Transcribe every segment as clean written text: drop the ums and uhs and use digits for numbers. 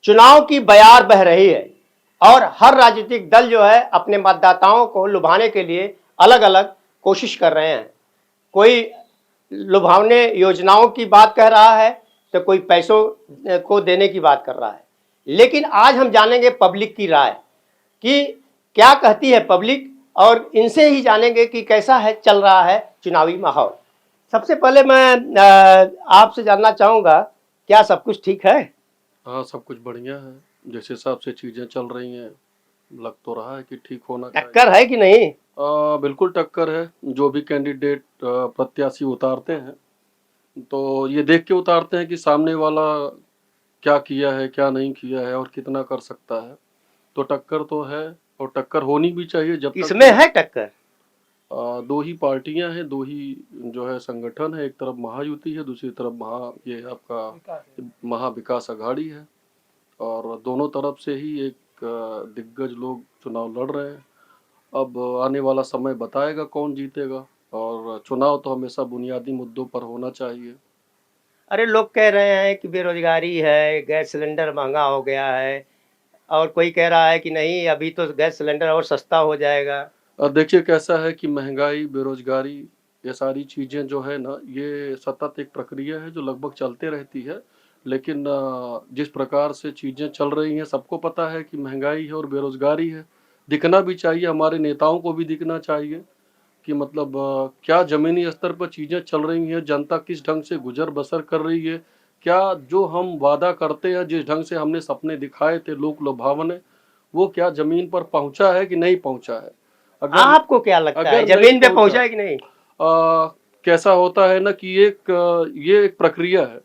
चुनाव की बयार बह रही है और हर राजनीतिक दल जो है अपने मतदाताओं को लुभाने के लिए अलग अलग कोशिश कर रहे हैं। कोई लुभावने योजनाओं की बात कह रहा है तो कोई पैसों को देने की बात कर रहा है। लेकिन आज हम जानेंगे पब्लिक की राय कि क्या कहती है पब्लिक, और इनसे ही जानेंगे कि कैसा है चल रहा है चुनावी माहौल। सबसे पहले मैं आपसे जानना चाहूँगा, क्या सब कुछ ठीक है? हाँ, सब कुछ बढ़िया है। जिस हिसाब से चीजें चल रही हैं, लग तो रहा है कि ठीक होना चाहिए। टक्कर है कि नहीं? बिल्कुल टक्कर है। जो भी कैंडिडेट प्रत्याशी उतारते हैं तो ये देख के उतारते हैं कि सामने वाला क्या किया है, क्या नहीं किया है और कितना कर सकता है। तो टक्कर तो है और टक्कर होनी भी चाहिए। जब तक इसमें है टक्कर। दो ही पार्टियां हैं, दो ही जो है संगठन है। एक तरफ महायुति है, दूसरी तरफ ये आपका महाविकास अघाड़ी है। और दोनों तरफ से ही एक दिग्गज लोग चुनाव लड़ रहे हैं। अब आने वाला समय बताएगा कौन जीतेगा। और चुनाव तो हमेशा बुनियादी मुद्दों पर होना चाहिए। अरे लोग कह रहे हैं कि बेरोजगारी है, गैस सिलेंडर महंगा हो गया है, और कोई कह रहा है कि नहीं अभी तो गैस सिलेंडर और सस्ता हो जाएगा। देखिए कैसा है कि महंगाई, बेरोजगारी, ये सारी चीज़ें जो है ना, ये सतत एक प्रक्रिया है जो लगभग चलते रहती है। लेकिन जिस प्रकार से चीज़ें चल रही हैं, सबको पता है कि महंगाई है और बेरोजगारी है। दिखना भी चाहिए, हमारे नेताओं को भी दिखना चाहिए कि मतलब क्या ज़मीनी स्तर पर चीज़ें चल रही हैं, जनता किस ढंग से गुजर बसर कर रही है। क्या जो हम वादा करते हैं, जिस ढंग से हमने सपने दिखाए थे लोक लुभावने, वो क्या ज़मीन पर पहुंचा है कि नहीं पहुंचा है। अगर आपको क्या लगता है अगर जमीन पे नहीं पहुंचा है कि नहीं? कैसा होता है ना कि ये एक प्रक्रिया है।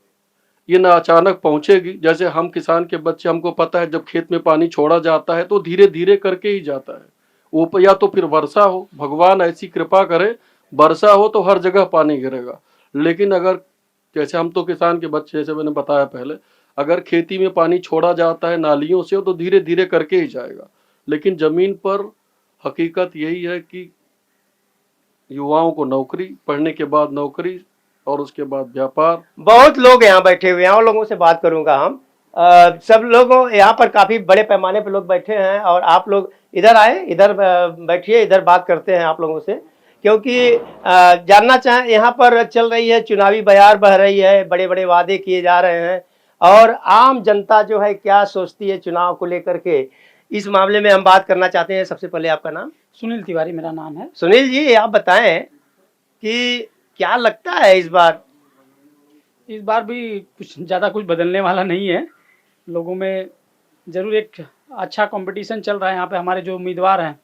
ये ना अचानक पहुंचेगी। जैसे हम किसान के बच्चे, हमको पता है जब खेत में पानी छोड़ा जाता है तो धीरे धीरे करके ही जाता है। वो या तो फिर वर्षा हो, भगवान ऐसी कृपा करे वर्षा हो तो हर जगह पानी गिरेगा। लेकिन अगर जैसे हम तो किसान के बच्चे, जैसे मैंने बताया पहले, अगर खेती में पानी छोड़ा जाता है नालियों से तो धीरे धीरे करके ही जाएगा। लेकिन जमीन पर हकीकत यही है कि युवाओं को नौकरी, पढ़ने के बाद नौकरी और उसके बाद व्यापार। बहुत लोग यहाँ बैठे हुए हैं और लोगों से बात करूंगा हम। सब लोगों यहाँ पर काफी बड़े पैमाने पर लोग बैठे हैं और आप लोग इधर आए, इधर बैठिए, इधर बात करते हैं आप लोगों से, क्योंकि जानना चाहें यहाँ पर चल रही है चुनावी बयार बह रही है, बड़े बड़े वादे किए जा रहे हैं और आम जनता जो है क्या सोचती है चुनाव को लेकर के, इस मामले में हम बात करना चाहते हैं। सबसे पहले आपका नाम? सुनील तिवारी मेरा नाम है। सुनील जी, आप बताएं कि क्या लगता है इस बार भी ज़्यादा कुछ बदलने वाला नहीं है। लोगों में ज़रूर एक अच्छा कंपटीशन चल रहा है। यहाँ पे हमारे जो उम्मीदवार हैं,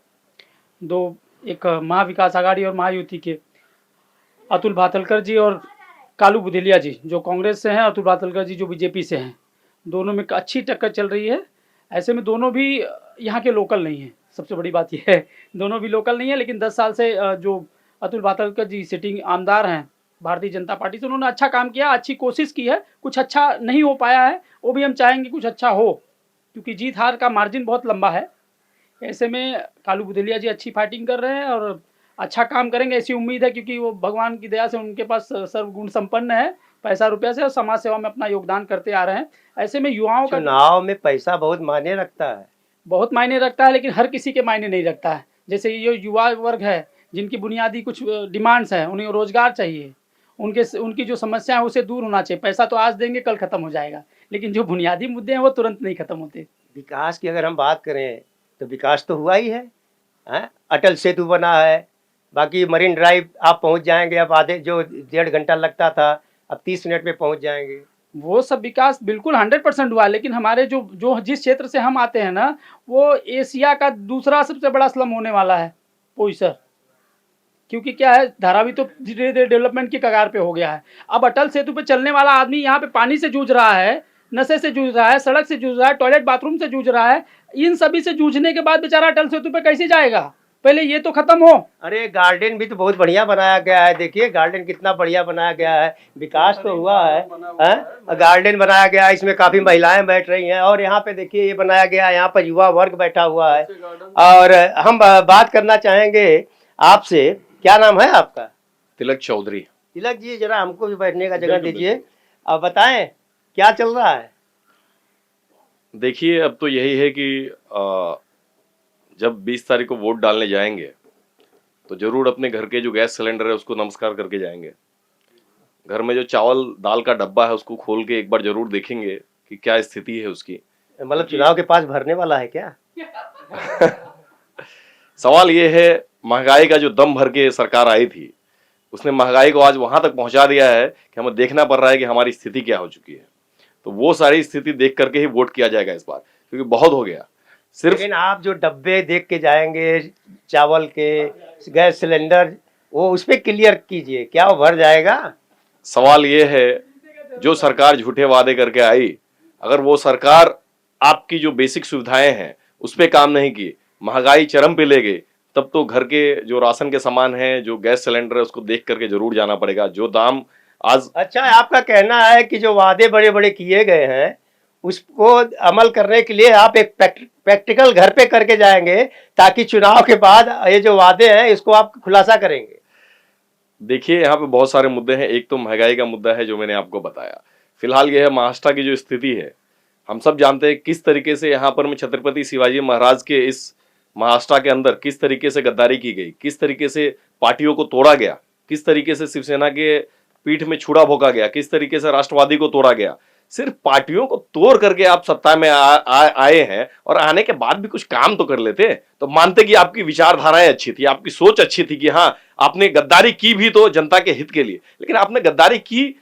दो, एक महाविकास आघाड़ी और महायुति के, अतुल भातलकर जी और कालू बुधेलिया जी जो कांग्रेस से हैं, अतुल भातलकर जी जो बीजेपी से हैं। दोनों में अच्छी टक्कर चल रही है। ऐसे में दोनों भी यहाँ के लोकल नहीं हैं। सबसे बड़ी बात यह है, दोनों भी लोकल नहीं है। लेकिन 10 साल से जो अतुल भातलकर जी सिटिंग आमदार हैं भारतीय जनता पार्टी से, उन्होंने अच्छा काम किया, अच्छी कोशिश की है। कुछ अच्छा नहीं हो पाया है, वो भी हम चाहेंगे कुछ अच्छा हो, क्योंकि जीत हार का मार्जिन बहुत लंबा है। ऐसे में कालू बुधेलिया जी अच्छी फाइटिंग कर रहे हैं और अच्छा काम करेंगे, ऐसी उम्मीद है, क्योंकि वो भगवान की दया से उनके पास सर्वगुण संपन्न है, पैसा रुपया से, और समाज सेवा में अपना योगदान करते आ रहे हैं। ऐसे में युवाओं का चुनाव में पैसा बहुत मायने रखता है। बहुत मायने रखता है, लेकिन हर किसी के मायने नहीं रखता है। जैसे ये युवा वर्ग है, जिनकी बुनियादी कुछ डिमांड्स हैं, उन्हें रोजगार चाहिए, उनकी जो समस्या है उसे दूर होना चाहिए। पैसा तो आज देंगे कल खत्म हो जाएगा, लेकिन जो बुनियादी मुद्दे हैं वो तुरंत नहीं खत्म होते। विकास की अगर हम बात करें तो विकास तो हुआ ही है, हैं? अटल सेतु बना है, बाकी मरीन ड्राइव आप पहुंच जाएंगे, अब आधे जो 1.5 घंटा लगता था अब 30 मिनट में पहुंच जाएंगे। वो सब विकास बिल्कुल 100% हुआ है। लेकिन हमारे जो जो जिस क्षेत्र से हम आते हैं ना, वो एशिया का दूसरा सबसे बड़ा स्लम होने वाला है पोईसर। क्योंकि क्या है, धारावी तो धीरे धीरे डेवलपमेंट की कगार पे हो गया है। अब अटल सेतु पे चलने वाला आदमी यहाँ पे पानी से जूझ रहा है, नशे से जूझ रहा है, सड़क से जूझ रहा है, टॉयलेट बाथरूम से जूझ रहा है। इन सभी से जूझने के बाद बेचारा अटल सेतु पे कैसे जाएगा? पहले ये तो खत्म हो। अरे गार्डन भी तो बहुत बढ़िया बनाया गया है, देखिए गार्डन कितना बढ़िया बनाया गया है। विकास तो हुआ है, हैं? गार्डन बनाया गया है, इसमें काफी महिलाएं बैठ रही हैं और यहाँ पे देखिए ये बनाया गया है, यहाँ पर युवा वर्ग बैठा हुआ है। और हम बात करना चाहेंगे आपसे, क्या नाम है आपका? तिलक चौधरी। तिलक जी, जरा हमको भी बैठने का जगह दीजिए। अब बताएं क्या चल रहा है? देखिए, अब तो यही है कि जब 20 तारीख को वोट डालने जाएंगे तो जरूर अपने घर के जो गैस सिलेंडर है उसको नमस्कार करके जाएंगे। घर में जो चावल दाल का डब्बा है उसको खोल के एक बार जरूर देखेंगे कि क्या स्थिति है उसकी। मतलब चुनाव के पास भरने वाला है क्या? सवाल ये है, महंगाई का जो दम भर के सरकार आई थी उसने महंगाई को आज वहां तक पहुंचा दिया है कि हमें देखना पड़ रहा है कि हमारी स्थिति क्या हो चुकी है। तो वो सारी स्थिति देख करके ही वोट किया जाएगा इस बार, क्योंकि बहुत हो गया। सिर्फ लेकिन आप जो डब्बे देख के जाएंगे चावल के, गैस सिलेंडर, वो उस पर क्लियर कीजिए, क्या वो भर जाएगा? सवाल ये है, जो सरकार झूठे वादे करके आई, अगर वो सरकार आपकी जो बेसिक सुविधाएं हैं उस पर काम नहीं की, महंगाई चरम पे ले गई, तब तो घर के जो राशन के सामान है, जो गैस सिलेंडर है, उसको देख करके जरूर जाना पड़ेगा। जो दाम आज अच्छा, आपका कहना है कि जो वादे बड़े बड़े किए गए हैं उसको अमल करने के लिए आप एक प्रैक्टिकल घर पे करके जाएंगे, ताकि चुनाव के बाद ये जो वादे हैं इसको आप खुलासा करेंगे। देखिए, यहाँ पे बहुत सारे मुद्दे हैं। एक तो महंगाई का मुद्दा है जो मैंने आपको बताया। फिलहाल यह है महाराष्ट्र की जो स्थिति है, हम सब जानते हैं किस तरीके से यहाँ पर में छत्रपति शिवाजी महाराज के इस महाराष्ट्र के अंदर किस तरीके से गद्दारी की गई, किस तरीके से पार्टियों को तोड़ा गया, किस तरीके से शिवसेना के पीठ में छुरा भोंका गया, किस तरीके से राष्ट्रवादी को तोड़ा गया। सिर्फ पार्टियों को तोड़ करके आप सत्ता में आए हैं, और आने के बाद भी कुछ काम तो कर लेते, तो मानते कि आपकी विचारधाराएं अच्छी थी, आपकी सोच अच्छी थी कि हाँ आपने गद्दारी की भी तो जनता के हित के लिए, लेकिन आपने गद्दारी की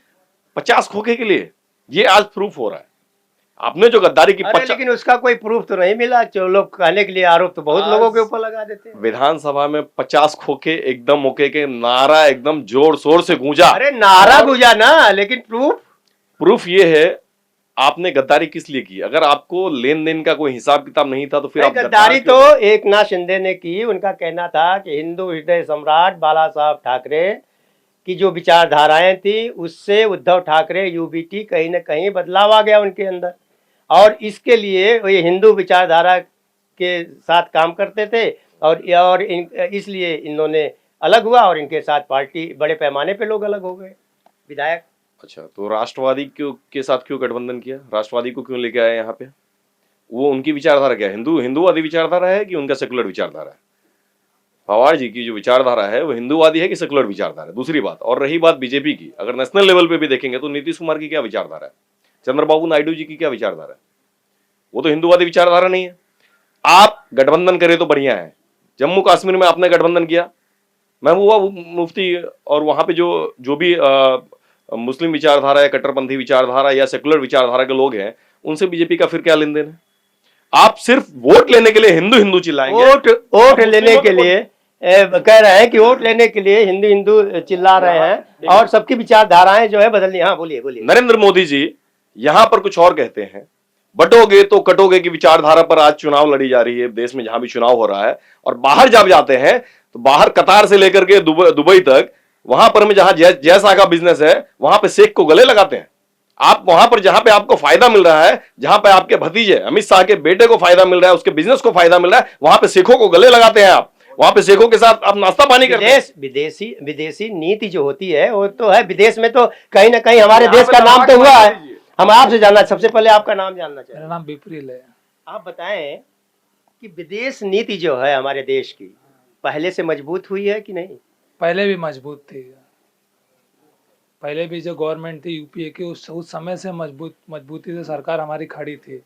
50 खोखे के लिए। ये आज प्रूफ हो रहा है। आपने जो गद्दारी की लेकिन उसका कोई प्रूफ तो नहीं मिला। जो लोग कहने के लिए आरोप तो बहुत लोगों के ऊपर लगा देते हैं। विधानसभा में 50 खोखे एकदम मौके के नारा एकदम जोर शोर से गूंजा। अरे नारा गूंजा ना, लेकिन प्रूफ ये है आपने गद्दारी किस लिए की। अगर आपको लेन देन का कोई हिसाब किताब नहीं था तो फिर आप गद्दारी तो एकनाथ शिंदे ने की। उनका कहना था कि हिंदू हृदय सम्राट बाला साहब ठाकरे की जो विचारधाराएं थी उससे उद्धव ठाकरे यूबीटी कहीं ना कहीं बदलाव आ गया उनके अंदर, और इसके लिए ये हिंदू विचारधारा के साथ काम करते थे, और इसलिए इन्होंने अलग हुआ और इनके साथ पार्टी बड़े पैमाने पे लोग अलग हो गए, विधायक। अच्छा, तो राष्ट्रवादी के साथ क्यों गठबंधन किया? राष्ट्रवादी को क्यों लेके आए यहाँ पे? वो उनकी विचारधारा क्या है? हिंदूवादी विचारधारा है कि उनका सेकुलर विचारधारा है? पवार जी की जो विचारधारा है वो हिंदूवादी है कि सेकुलर विचारधारा है? दूसरी बात, और रही बात बीजेपी की, अगर नेशनल लेवल पे भी देखेंगे तो नीतीश कुमार की क्या विचारधारा है, चंद्रबाबू नायडू जी की क्या विचारधारा है? वो तो हिंदूवादी विचारधारा नहीं है। आप गठबंधन करें तो बढ़िया है। जम्मू कश्मीर में आपने गठबंधन किया, महबूबा मुफ्ती और वहां पे जो भी मुस्लिम विचारधारा या कट्टरपंथी विचारधारा या सेकुलर विचारधारा के लोग हैं, उनसे बीजेपी का फिर क्या लेन देन है? आप सिर्फ वोट लेने के लिए हिंदू चिल्लाएंगे। वोट लेने के लिए कह रहे हैं कि वोट लेने के लिए हिंदू हिंदू चिल्ला रहे हैं और सबकी विचारधाराएं जो है बदलनी। हाँ, बोलिए बोलिए। नरेंद्र मोदी जी यहां पर कुछ और कहते हैं, बटोगे तो कटोगे की विचारधारा पर आज चुनाव लड़ी जा रही है देश में, जहां भी चुनाव हो रहा है। और बाहर जब जाते हैं तो बाहर कतार से लेकर के दुबई तक, वहां पर में जहां जैसा का बिजनेस है वहां पे शेख को गले लगाते हैं। आप वहां पर जहां पे आपको फायदा मिल रहा है, जहां पे आपके भतीजे अमित शाह के बेटे को फायदा मिल रहा है, उसके बिजनेस को फायदा मिल रहा है, वहां पे शेखों को गले लगाते हैं आप। वहां पे शेखों के साथ आप नाश्ता पानी करते हैं। विदेशी नीति जो होती है वो तो है। विदेश में तो कहीं ना कहीं हमारे देश का नाम तो हुआ है। हम आपसे जानना, सबसे पहले आपका नाम जानना चाहते हैं। मेरा नाम विप्रिल है। आप बताएं कि विदेश नीति जो है हमारे देश की पहले से मजबूत हुई है कि नहीं? पहले भी मजबूत थी। पहले भी जो गवर्नमेंट थी यूपीए की उस समय से मजबूती से सरकार हमारी खड़ी थी।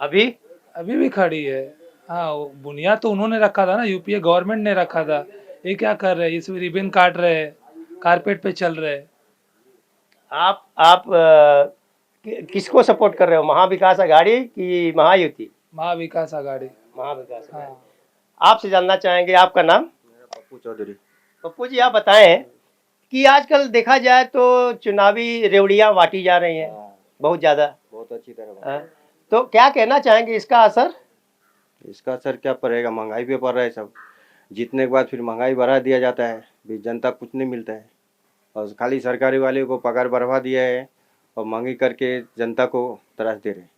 अभी भी खड़ी है। हाँ, बुनियाद तो उन्होंने रखा था ना, यूपीए गवर्नमेंट ने रखा था। ये क्या कर रहे हैं? इसमें रिबन काट रहे हैं, कारपेट पे चल रहे हैं। आप किसको सपोर्ट कर रहे हो, महाविकास आघाड़ी की महायुति? महाविकास आघाड़ी। महाविकास आघाड़ी। हाँ। आपसे जानना चाहेंगे, आपका नाम? पप्पू चौधरी। पप्पू जी, आप बताएं कि आजकल देखा जाए तो चुनावी रेवड़ियां बांटी जा रही हैं बहुत ज्यादा, बहुत अच्छी तरह। तो क्या कहना चाहेंगे इसका असर? इसका असर क्या पड़ेगा? महंगाई पे पड़ रहा है सब। जीतने के बाद फिर महंगाई बढ़ा दिया जाता है, भी जनता कुछ नहीं मिलता है, और खाली सरकारी वाले को पगार बढ़वा दिया है और महंगी करके जनता को त्रास दे रहे हैं।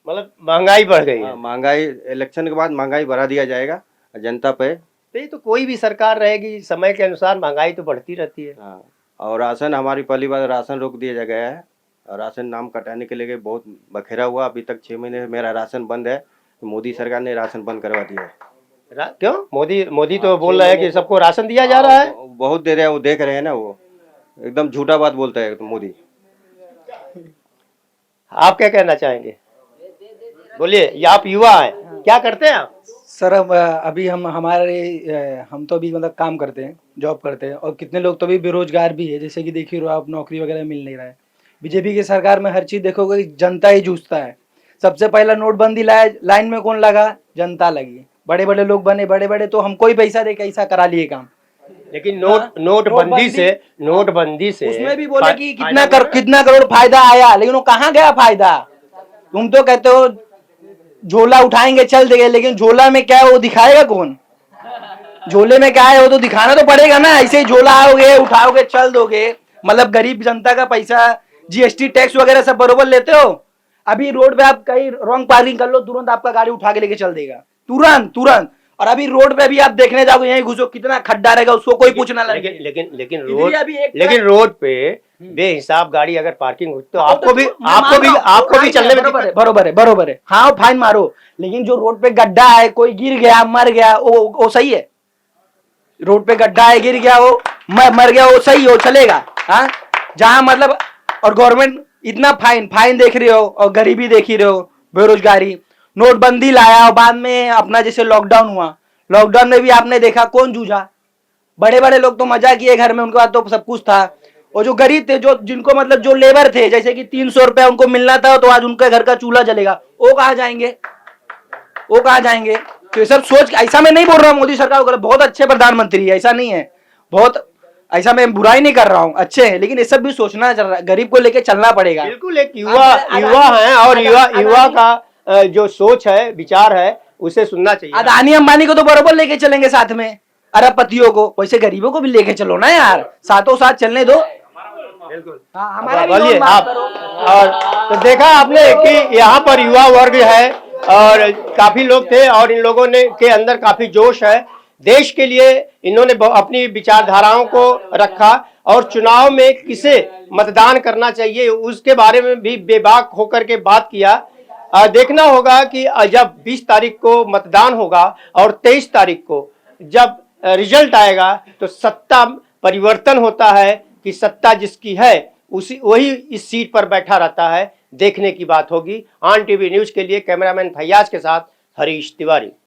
मतलब महंगाई बढ़ गई है। महंगाई इलेक्शन के बाद महंगाई बढ़ा दिया जाएगा जनता पे। तो कोई भी सरकार रहेगी, समय के अनुसार महंगाई तो बढ़ती रहती है। हाँ, और राशन, हमारी पहली बार राशन रोक दिया गया है और राशन नाम कटाने के लिए बहुत बखेरा हुआ। अभी तक 6 महीने मेरा राशन बंद है। मोदी सरकार ने राशन बंद करवा दिया है। क्यों? मोदी तो बोल रहा है कि सबको राशन दिया जा रहा है। बहुत दे रहे हैं, वो देख रहे हैं ना, वो एकदम झूठा बात बोलता है तो मोदी। आप क्या कहना चाहेंगे? बोलिए, ये आप युवा हैं, क्या करते हैं आप? सर अभी हम तो अभी मतलब काम करते हैं, जॉब करते हैं, और कितने लोग तो अभी बेरोजगार भी है। जैसे कि देखिए आप, नौकरी वगैरह मिल नहीं रहा है। बीजेपी की सरकार में हर चीज देखोगे जनता ही जूझता है। सबसे पहला नोटबंदी लाया, लाइन में कौन लगा? जनता लगी। बड़े बड़े लोग बने, बड़े बड़े, तो हमको ही पैसा दे के ऐसा करा लिए काम। लेकिन नोटबंदी से उसमें भी बोले कि कितना करोड़ फायदा आया, लेकिन वो कहाँ गया फायदा? तुम तो कहते हो झोला उठाएंगे चल देंगे, लेकिन झोला में क्या है वो दिखाएगा कौन? झोले में क्या है वो तो दिखाना तो पड़ेगा ना। ऐसे ही झोला आओगे, उठाओगे, चल दोगे, मतलब गरीब जनता का पैसा, जीएसटी टैक्स वगैरह सब बरोबर लेते हो। अभी रोड पे आप कहीं रॉन्ग पार्किंग कर लो, तुरंत आपका गाड़ी उठा के लेके चल देगा, तुरंत। और अभी रोड पे भी आप देखने जाओगे, यहीं घुसो, कितना खड्डा रहेगा, उसको कोई पूछना लगे। लेकिन रोड पे बेहिसाब गाड़ी अगर पार्किंग हो तो आपको भी चलने में बरोबर है। हाँ, फाइन मारो, लेकिन जो रोड पे गड्ढा है, कोई गिर गया, मर गया, वो सही है? रोड पे गड्ढा है, गिर गया, वो मर गया, वो सही हो, चलेगा? हाँ, जहाँ मतलब, और गवर्नमेंट इतना फाइन देख रहे हो, और गरीबी देख ही रहे हो, बेरोजगारी। नोटबंदी लाया और बाद में अपना जैसे लॉकडाउन हुआ, लॉकडाउन में भी आपने देखा कौन जूझा? बड़े बड़े लोग तो मजा किए घर में, उनके पास तो सब कुछ था। और जो गरीब थे, जिनको मतलब जो लेबर थे, जैसे कि 300 रुपया उनको मिलना था, तो आज उनके घर का चूल्हा जलेगा, वो कहाँ जाएंगे? तो ये सब सोच, ऐसा मैं नहीं बोल रहा हूँ मोदी सरकार को, बहुत अच्छे प्रधानमंत्री है, ऐसा नहीं है, बहुत ऐसा मैं बुराई नहीं कर रहा हूँ, अच्छे हैं, लेकिन ये सब भी सोचना, गरीब को लेके चलना पड़ेगा। बिल्कुल, एक युवा है, और युवा का जो सोच है, विचार है, उसे सुनना चाहिए। अदानी अंबानी को तो बरोबर लेके चलेंगे साथ में, अरबपतियों को, वैसे गरीबों को भी लेके चलो ना यार, साथों साथ चलने दो। बिल्कुल, हमारा भी बोलिए बात आप। करो। और तो देखा आपने कि यहाँ पर युवा वर्ग है, और काफी लोग थे, और इन लोगों ने के अंदर काफी जोश है। देश के लिए इन्होंने अपनी विचारधाराओं को रखा, और चुनाव में किसे मतदान करना चाहिए उसके बारे में भी बेबाक होकर के बात किया। देखना होगा कि जब 20 तारीख को मतदान होगा और 23 तारीख को जब रिजल्ट आएगा, तो सत्ता परिवर्तन होता है कि सत्ता जिसकी है वही इस सीट पर बैठा रहता है। देखने की बात होगी। ऑन टीवी न्यूज के लिए कैमरामैन फैयाज के साथ हरीश तिवारी।